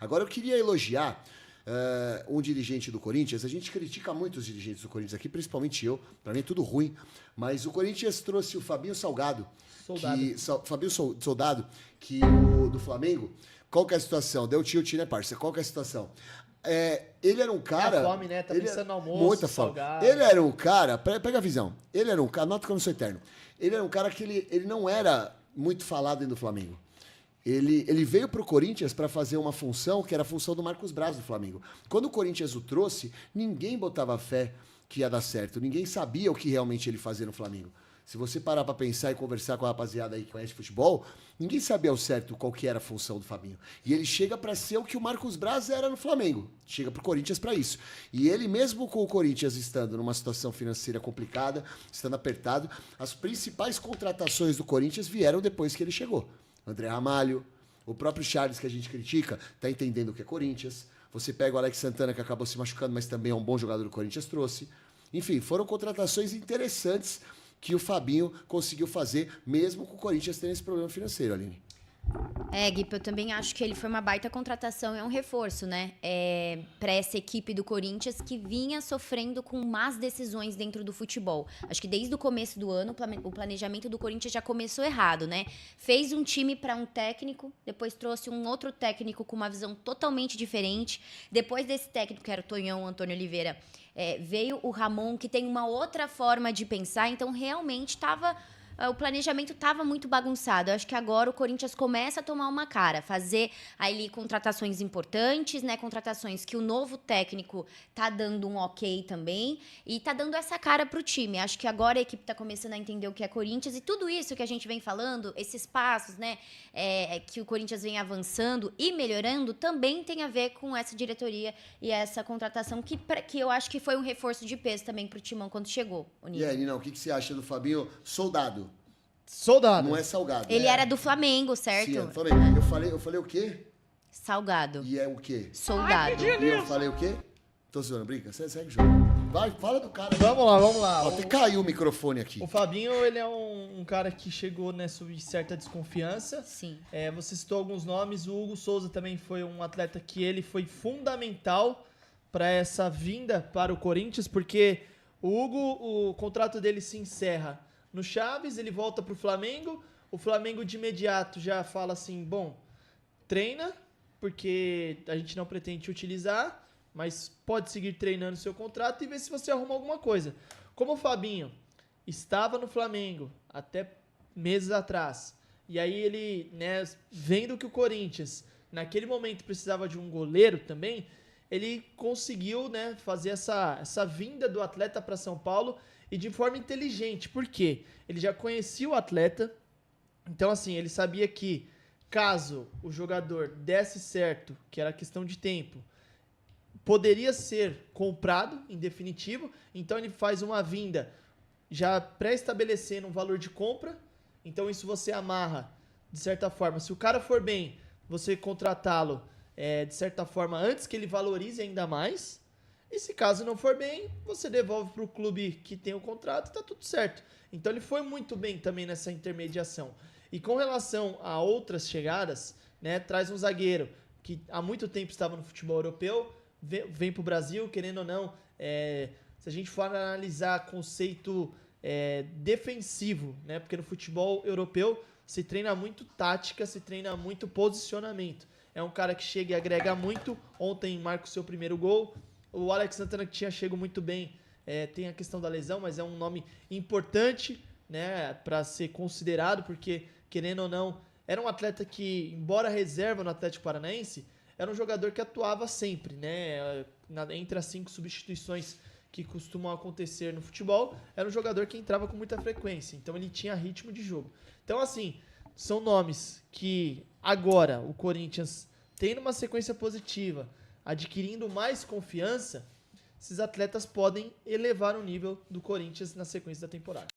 Agora eu queria elogiar um dirigente do Corinthians. A gente critica muito os dirigentes do Corinthians aqui, principalmente eu. Para mim é tudo ruim. Mas o Corinthians trouxe o Fabinho Salgado. Fabinho Soldado, do Flamengo. Qual que é a situação? Deu tilt, né, parça? Qual que é a situação? Ele era um cara... fome, né? Tá pensando no almoço, muita fome. salgado. Ele era um cara... Pega a visão. Ele era um cara... Nota que eu não sou eterno. Ele era um cara que ele não era muito falado dentro do Flamengo. Ele veio para o Corinthians para fazer uma função que era a função do Marcos Braz do Flamengo. Quando o Corinthians o trouxe, ninguém botava fé que ia dar certo. Ninguém sabia o que realmente ele fazia no Flamengo. Se você parar para pensar e conversar com a rapaziada aí que conhece futebol, ninguém sabia ao certo qual que era a função do Fabinho. E ele chega para ser o que o Marcos Braz era no Flamengo. Chega pro Corinthians para isso. E ele, mesmo com o Corinthians estando numa situação financeira complicada, estando apertado, as principais contratações do Corinthians vieram depois que ele chegou. André Ramalho, o próprio Charles, que a gente critica, tá entendendo o que é Corinthians. Você pega o Alex Santana, que acabou se machucando, mas também é um bom jogador do Corinthians, trouxe. Enfim, foram contratações interessantes que o Fabinho conseguiu fazer, mesmo com o Corinthians tendo esse problema financeiro, Aline. Gui, eu também acho que ele foi uma baita contratação, é um reforço, né? Para essa equipe do Corinthians que vinha sofrendo com más decisões dentro do futebol. Acho que desde o começo do ano o planejamento do Corinthians já começou errado, né? Fez um time para um técnico, depois trouxe um outro técnico com uma visão totalmente diferente. Depois desse técnico, que era o Tonhão, Antônio Oliveira, veio o Ramon, que tem uma outra forma de pensar, então realmente o planejamento estava muito bagunçado. Eu acho que agora o Corinthians começa a tomar uma cara, fazer ali contratações importantes, né? Contratações que o novo técnico tá dando um ok também e tá dando essa cara pro time. Acho que agora a equipe tá começando a entender o que é Corinthians e tudo isso que a gente vem falando, esses passos, né? Que o Corinthians vem avançando e melhorando, também tem a ver com essa diretoria e essa contratação que eu acho que foi um reforço de peso também pro Timão quando chegou. E aí, Nina, o que você acha do Fabinho Soldado? Soldado. Não é Salgado. Ele era do Flamengo, certo? Sim, eu falei o quê? Salgado. E é o quê? Soldado. E eu falei o quê? Tô zoando, brinca? Segue o jogo. Vai, fala do cara. Vamos lá. Até caiu o microfone aqui. O Fabinho, ele é um cara que chegou, né, sob certa desconfiança. Sim. Você citou alguns nomes. O Hugo Souza também foi um atleta que ele foi fundamental para essa vinda para o Corinthians, porque o Hugo, o contrato dele se encerra no Chaves, ele volta pro Flamengo, o Flamengo de imediato já fala assim, bom, treina, porque a gente não pretende te utilizar, mas pode seguir treinando seu contrato e ver se você arruma alguma coisa. Como o Fabinho estava no Flamengo até meses atrás, e aí ele, né, vendo que o Corinthians naquele momento precisava de um goleiro também, ele conseguiu, né, fazer essa vinda do atleta para São Paulo e de forma inteligente. Por quê? Ele já conhecia o atleta, então assim, ele sabia que caso o jogador desse certo, que era questão de tempo, poderia ser comprado em definitivo, então ele faz uma vinda já pré-estabelecendo um valor de compra, então isso você amarra de certa forma. Se o cara for bem, você contratá-lo de certa forma antes que ele valorize ainda mais. E se caso não for bem, você devolve para o clube que tem o contrato e tá tudo certo. Então ele foi muito bem também nessa intermediação. E com relação a outras chegadas, né, traz um zagueiro que há muito tempo estava no futebol europeu, vem para o Brasil, querendo ou não, se a gente for analisar conceito defensivo, né, porque no futebol europeu se treina muito tática, se treina muito posicionamento. É um cara que chega e agrega muito. Ontem marca o seu primeiro gol. O Alex Santana, que tinha chego muito bem, tem a questão da lesão, mas é um nome importante, né, para ser considerado, porque, querendo ou não, era um atleta que, embora reserva no Atlético Paranaense, era um jogador que atuava sempre, né, entre as 5 substituições que costumam acontecer no futebol, era um jogador que entrava com muita frequência, então ele tinha ritmo de jogo. Então, assim, são nomes que agora o Corinthians tem uma sequência positiva, adquirindo mais confiança, esses atletas podem elevar o nível do Corinthians na sequência da temporada.